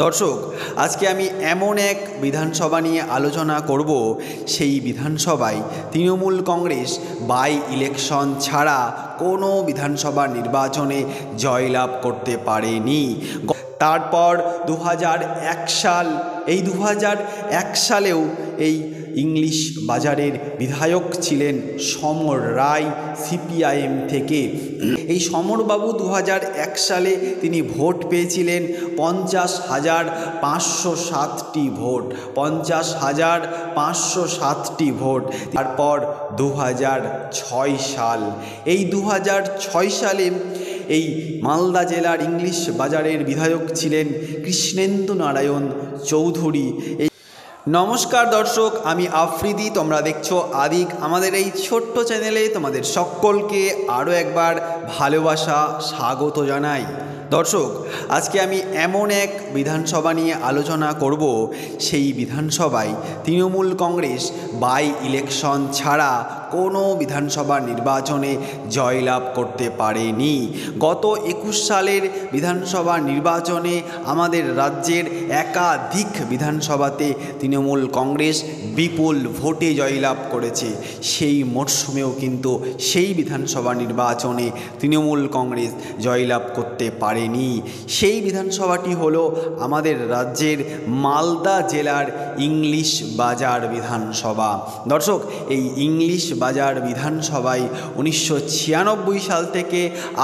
দর্শক, আজকে আমি এমন এক বিধানসভা নিয়ে আলোচনা করব, সেই বিধানসভায় তৃণমূল কংগ্রেস বাই ইলেকশন ছাড়া কোনো বিধানসভা নির্বাচনে জয়লাভ করতে পারেনি। তারপর 2001 সাল, এই 2001 সালেও এই ইংলিশ বাজারের বিধায়ক ছিলেন সমর রায় সিপিআইএম থেকে। এই সমরবাবু 2001 সালে তিনি ভোট পেয়েছিলেন 50,507টি ভোট, 50,507টি ভোট। তারপর 2006 সাল, এই 2006 সালে এই মালদা জেলার ইংলিশ বাজারের বিধায়ক ছিলেন কৃষ্ণেন্দু নারায়ণ চৌধুরী। নমস্কার দর্শক, আমি আফ্রিদি, তোমরা দেখছো আদিক। আমাদের এই ছোট্ট চ্যানেলে তোমাদের সকলকে আরও একবার ভালোবাসা স্বাগত জানাই। দর্শক, আজকে আমি এমন এক বিধানসভা নিয়ে আলোচনা করব, সেই বিধানসভায় তৃণমূল কংগ্রেস বাই ইলেকশন ছাড়া কোনো বিধানসভা নির্বাচনে জয়লাভ করতে পারেনি। গত 21 সালের বিধানসভা নির্বাচনে আমাদের রাজ্যের একাধিক বিধানসভাতে তৃণমূল কংগ্রেস বিপুল ভোটে জয়লাভ করেছে। সেই মরশুমেও কিন্তু সেই বিধানসভা নির্বাচনে তৃণমূল কংগ্রেস জয়লাভ করতে পারেনি। সেই বিধানসভাটি হলো আমাদের রাজ্যের মালদা জেলার ইংলিশ বাজার বিধানসভা। দর্শক, এই ইংলিশ বাজার বিধানসভায় 1996 সাল থেকে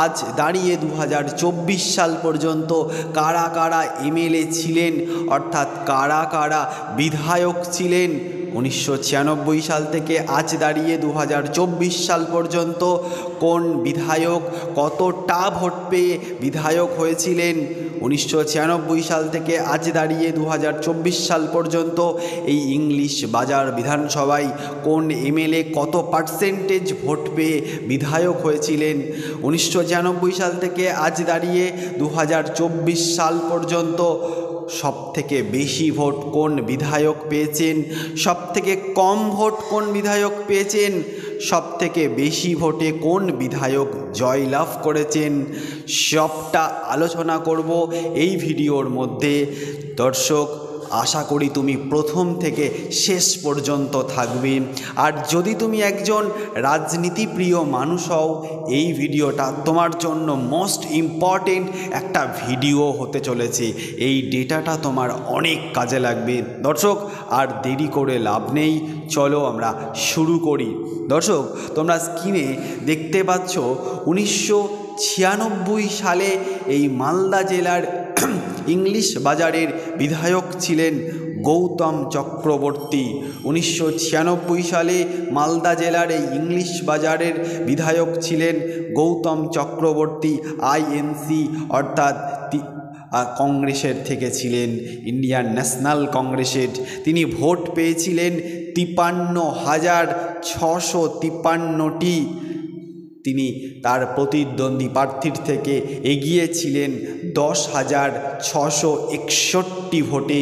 আজ দাঁড়িয়ে 2024 সাল পর্যন্ত কারা কারা এমএলএ ছিলেন, অর্থাৎ কারা কারা বিধায়ক ছিলেন, 1996 সাল থেকে আজ দাঁড়িয়ে 2024 সাল পর্যন্ত কোন বিধায়ক কতটা ভোট পেয়ে বিধায়ক হয়েছিলেন, 1996 সাল থেকে আজ দাঁড়িয়ে 2024 সাল পর্যন্ত এই ইংলিশ বাজার বিধানসভায় কোন এমএলএ কত পার্সেন্টেজ ভোট পেয়ে বিধায়ক হয়েছিলেন, 1996 সাল থেকে আজ দাঁড়িয়ে 2024 সাল পর্যন্ত সবথেকে বেশি ভোট কোন বিধায়ক পেয়েছেন, সবথেকে কম ভোট কোন বিধায়ক পেয়েছেন, সবথেকে বেশি ভোটে কোন বিধায়ক জয়লাভ করেছেন, সবটা আলোচনা করব এই ভিডিওর মধ্যে। দর্শক, আশা করি তুমি প্রথম থেকে শেষ পর্যন্ত থাকবে। আর যদি তুমি একজন রাজনীতিপ্রিয় মানুষ হও, এই ভিডিওটা তোমার জন্য মোস্ট ইম্পর্টেন্ট একটা ভিডিও হতে চলেছে। এই ডেটাটা তোমার অনেক কাজে লাগবে। দর্শক, আর দেরি করে লাভ নেই, চলো আমরা শুরু করি। দর্শক, তোমরা স্ক্রিনে দেখতে পাচ্ছ 1996 সালে এই মালদা জেলার ইংলিশ বাজারের বিধায়ক ছিলেন গৌতম চক্রবর্তী। 1996 সালে মালদা জেলার এই ইংলিশ বাজারের বিধায়ক ছিলেন গৌতম চক্রবর্তী, আইএনসি অর্থাৎ কংগ্রেসের থেকে ছিলেন, ইন্ডিয়ান ন্যাশনাল কংগ্রেসের। তিনি ভোট পেয়েছিলেন 53,653টি। তিনি তার প্রতিদ্বন্দ্বী প্রার্থীর থেকে এগিয়েছিলেন 10,661 ভোটে,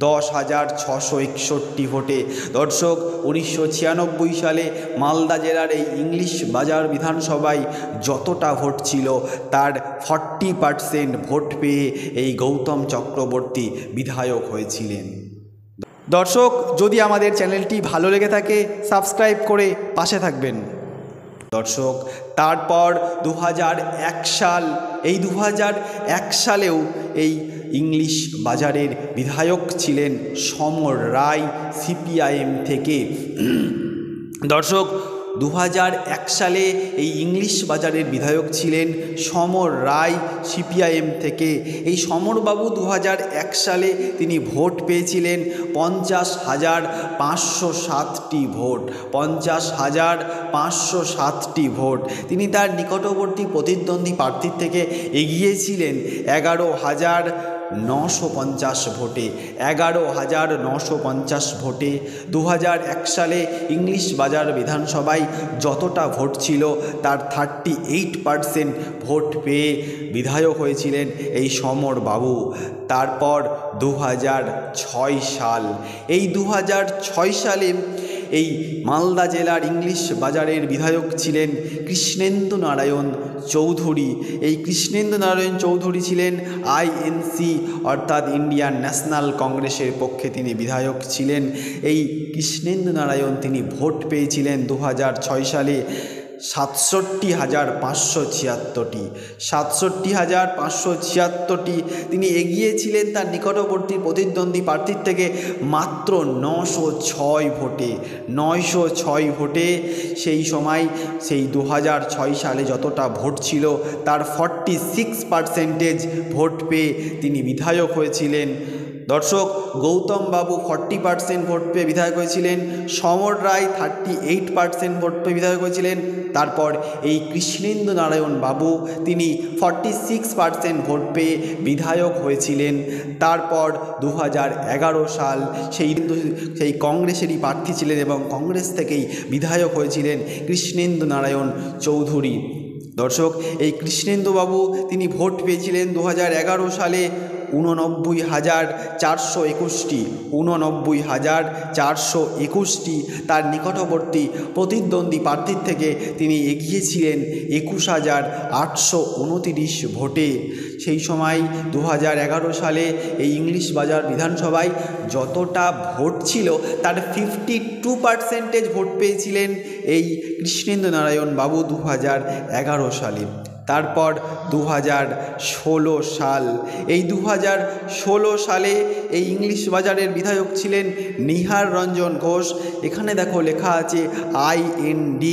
10,661 ভোটে। দর্শক, 1996 সালে মালদা জেলার এই ইংলিশ বাজার বিধানসভায় যতটা ভোট ছিল তার 40% ভোট পেয়ে এই গৌতম চক্রবর্তী বিধায়ক হয়েছিলেন। দর্শক, যদি আমাদের চ্যানেলটি ভালো লেগে থাকে সাবস্ক্রাইব করে পাশে থাকবেন। দর্শক, তারপর 2001 সাল, এই 2001 সালেও এই ইংলিশ বাজারের বিধায়ক ছিলেন সমর রায় সিপিআইএম থেকে। দর্শক, 2001 সালে এই ইংলিশ বাজারের বিধায়ক ছিলেন সমর রায় সিপিআইএম থেকে। এই সমরবাবু 2001 সালে তিনি ভোট পেয়েছিলেন 50,507টি ভোট, 50,507টি ভোট। তিনি তার নিকটবর্তী প্রতিদ্বন্দ্বী প্রার্থীর থেকে এগিয়েছিলেন 11,950 ভোটে, 11,950 ভোটে। 2001 সালে ইংলিশ বাজার বিধানসভায় যতটা ভোট ছিল তার 38% ভোট পেয়ে বিধায়ক হয়েছিলেন এই সমর বাবু। তারপর 2006 সাল, এই 2006 সালে এই মালদা জেলার ইংলিশ বাজারের বিধায়ক ছিলেন কৃষ্ণেন্দু নারায়ণ চৌধুরী। এই কৃষ্ণেন্দু নারায়ণ চৌধুরী ছিলেন আইএনসি অর্থাৎ ইন্ডিয়ান ন্যাশনাল কংগ্রেসের পক্ষে তিনি বিধায়ক ছিলেন। এই কৃষ্ণেন্দু নারায়ণ তিনি ভোট পেয়েছিলেন 2006 সালে 67,576টি। 67,576টি তিনি এগিয়েছিলেন তার নিকটবর্তী প্রতিদ্বন্দ্বী প্রার্থীর থেকে মাত্র 906 ভোটে। 906 ভোটে সেই সময় সেই 2006 সালে যতটা ভোট ছিল তার 46% ভোট পেয়ে তিনি বিধায়ক হয়েছিলেন। দর্শক, গৌতম বাবু 40% ভোট পেয়ে বিধায়ক হয়েছিলেন, সমর রায় 38% ভোট পেয়ে বিধায়ক হয়েছিলেন। তারপর এই কৃষ্ণেন্দু নারায়ণ বাবু তিনি 46% ভোট পেয়ে বিধায়ক হয়েছিলেন। তারপর 2011 সাল সেই কংগ্রেসেরই প্রার্থী ছিলেন এবং কংগ্রেস থেকেই বিধায়ক হয়েছিলেন কৃষ্ণেন্দু নারায়ণ চৌধুরী। দর্শক, এই কৃষ্ণেন্দু বাবু তিনি ভোট পেয়েছিলেন 2011 সালে 89,421টি। 89,421টি। তার নিকটবর্তী প্রতিদ্বন্দ্বী প্রার্থীর থেকে তিনি এগিয়েছিলেন 21,829 ভোটে। সেই সময় 2011 সালে এই ইংলিশ বাজার বিধানসভায় যতটা ভোট ছিল তার 52% ভোট পেয়েছিলেন এই কৃষ্ণেন্দু নারায়ণ বাবু 2011 সালে। তারপর 2016 সাল, এই 2016 সালে এই ইংলিশ বাজারের বিধায়ক ছিলেন নিহার রঞ্জন ঘোষ। এখানে দেখো লেখা আছে IND,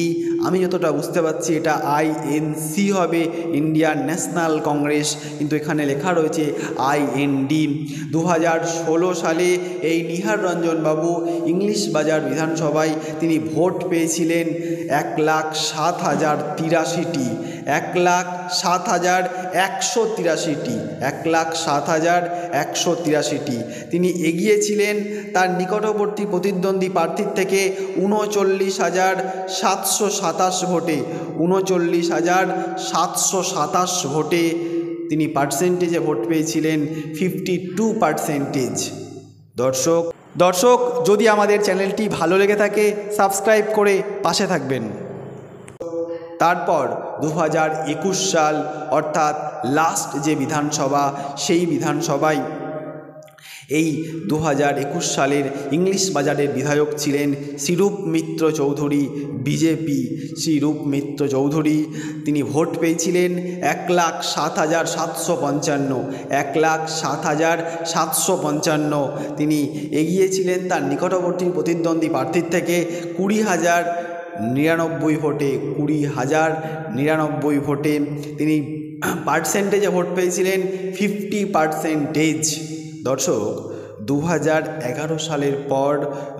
আমি যতটা বুঝতে পারছি এটা INC হবে, ইন্ডিয়ান ন্যাশনাল কংগ্রেস, কিন্তু এখানে লেখা রয়েছে IND। 2016 সালে এই নিহার রঞ্জন বাবু ইংলিশ বাজার বিধানসভায় তিনি ভোট পেয়েছিলেন 1,07,083টি। 1,07,183টি। 1,07,183টি। তিনি এগিয়েছিলেন তার নিকটবর্তী প্রতিদ্বন্দ্বী প্রার্থীর থেকে 39,727 ভোটে। 39,727 ভোটে তিনি পার্সেন্টেজে ভোট পেয়েছিলেন 52%। দর্শক, যদি আমাদের চ্যানেলটি ভালো লেগে থাকে সাবস্ক্রাইব করে পাশে থাকবেন। তারপর 2021 সাল অর্থাৎ লাস্ট যে বিধানসভা, সেই বিধানসভায় এই 2021 সালের ইংলিশ বাজারের বিধায়ক ছিলেন শ্রীরূপ মিত্র চৌধুরী, বিজেপি। শ্রীরূপ মিত্র চৌধুরী তিনি ভোট পেয়েছিলেন 1,07,755। 1,07,755 তিনি এগিয়েছিলেন তার নিকটবর্তী প্রতিদ্বন্দ্বী প্রার্থীর থেকে 20,099 ভোটে। 20,099 ভোটে তিনি পার্সেন্টেজে ভোট পেয়েছিলেন 50%। দর্শক, 2011 সালের পর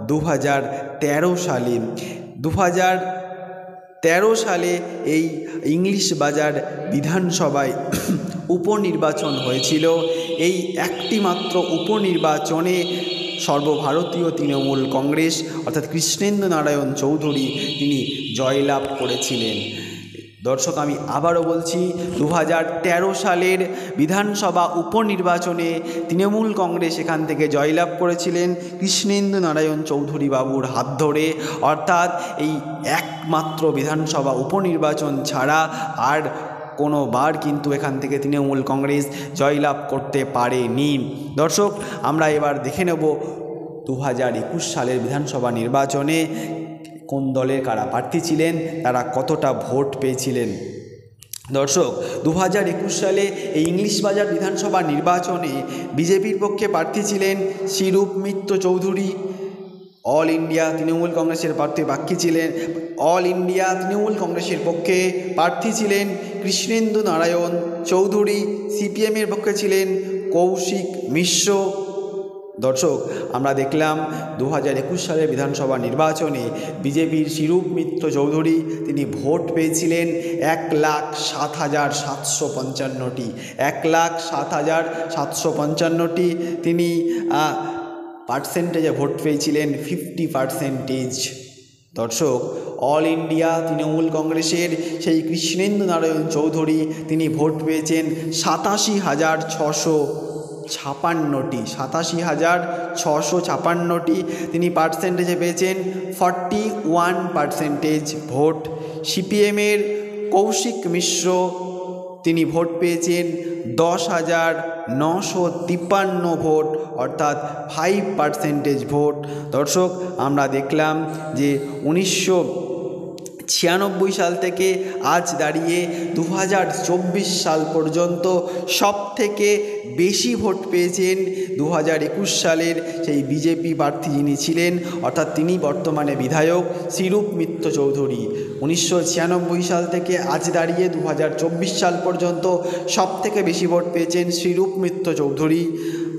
2013 সালে এই ইংলিশ বাজার বিধানসভায় উপনির্বাচন হয়েছিল। এই একটি মাত্র উপনির্বাচনে সর্বভারতীয় তৃণমূল কংগ্রেস অর্থাৎ কৃষ্ণেন্দু নারায়ণ চৌধুরী তিনি জয়লাভ করেছিলেন। দর্শক, আমি আবারও বলছি, 2013 সালের বিধানসভা উপনির্বাচনে তৃণমূল কংগ্রেস এখান থেকে জয়লাভ করেছিলেন কৃষ্ণেন্দু নারায়ণ চৌধুরী বাবুর হাত ধরে। অর্থাৎ এই একমাত্র বিধানসভা উপনির্বাচন ছাড়া আর কোনোবার কিন্তু এখান থেকে তৃণমূল কংগ্রেস জয়লাভ করতে পারেনি। দর্শক, আমরা এবার দেখে নেব 2021 সালের বিধানসভা নির্বাচনে কোন দলের কারা প্রার্থী ছিলেন, তারা কতটা ভোট পেয়েছিলেন। দর্শক, 2021 সালে এই ইংলিশ বাজার বিধানসভা নির্বাচনে বিজেপির পক্ষে প্রার্থী ছিলেন শ্রীরূপ মিত্র চৌধুরী। অল ইন্ডিয়া তৃণমূল কংগ্রেসের প্রার্থী ছিলেন অল ইন্ডিয়া তৃণমূল কংগ্রেসের পক্ষে প্রার্থী ছিলেন কৃষ্ণেন্দু নারায়ণ চৌধুরী। সিপিএমের পক্ষে ছিলেন কৌশিক মিশ্র। দর্শক, আমরা দেখলাম 2021 সালের বিধানসভা নির্বাচনে বিজেপির শ্রীরূপ মিত্র চৌধুরী তিনি ভোট পেয়েছিলেন 1,07,755টি। 1,07,755টি। তিনি পার্সেন্টেজে ভোট পেয়েছিলেন 50%। দর্শক, অল ইন্ডিয়া তৃণমূল কংগ্রেসের সেই কৃষ্ণেন্দু নারায়ণ চৌধুরী তিনি ভোট পেয়েছেন 87,600। 56টি, 87,656টি তিনি পার্সেন্টেজে পেয়েছেন 41% ভোট। সিপিএমের কৌশিক মিশ্র তিনি ভোট পেয়েছেন 10,953 ভোট, অর্থাৎ 5% ভোট। দর্শক, আমরা দেখলাম যে 1996 সাল থেকে আজ দাঁড়িয়ে 2024 সাল পর্যন্ত সবথেকে বেশি ভোট পেয়েছেন 2021 সালের সেই বিজেপি প্রার্থী যিনি ছিলেন, অর্থাৎ তিনি বর্তমানে বিধায়ক শ্রীরূপ মিত্র চৌধুরী। 1996 সাল থেকে আজ দাঁড়িয়ে 2024 সাল পর্যন্ত সবথেকে বেশি ভোট পেয়েছেন শ্রীরূপ মিত্র চৌধুরী।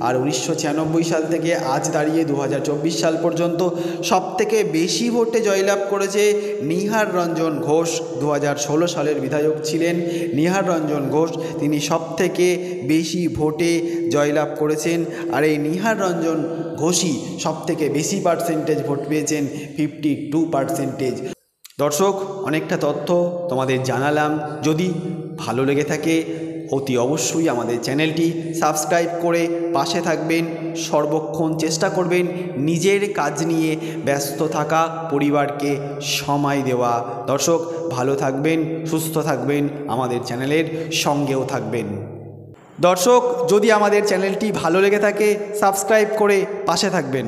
আর 1996 সাল থেকে আজ দাঁড়িয়ে 2024 সাল পর্যন্ত সবথেকে বেশি ভোটে জয়লাভ করেছে নিহার রঞ্জন ঘোষ। 2016 সালের বিধায়ক ছিলেন নিহার রঞ্জন ঘোষ, তিনি সবথেকে বেশি ভোটে জয়লাভ করেছেন। আর এই নিহার রঞ্জন ঘোষই সবথেকে বেশি পার্সেন্টেজ ভোট পেয়েছেন, 52%। দর্শক, অনেকটা তথ্য তোমাদের জানালাম। যদি ভালো লেগে থাকে অতি অবশ্যই আমাদের চ্যানেলটি সাবস্ক্রাইব করে পাশে থাকবেন। সর্বক্ষণ চেষ্টা করবেন নিজের কাজ নিয়ে ব্যস্ত থাকা, পরিবারকে সময় দেওয়া। দর্শক, ভালো থাকবেন, সুস্থ থাকবেন, আমাদের চ্যানেলের সঙ্গেও থাকবেন। দর্শক, যদি আমাদের চ্যানেলটি ভালো লেগে থাকে সাবস্ক্রাইব করে পাশে থাকবেন।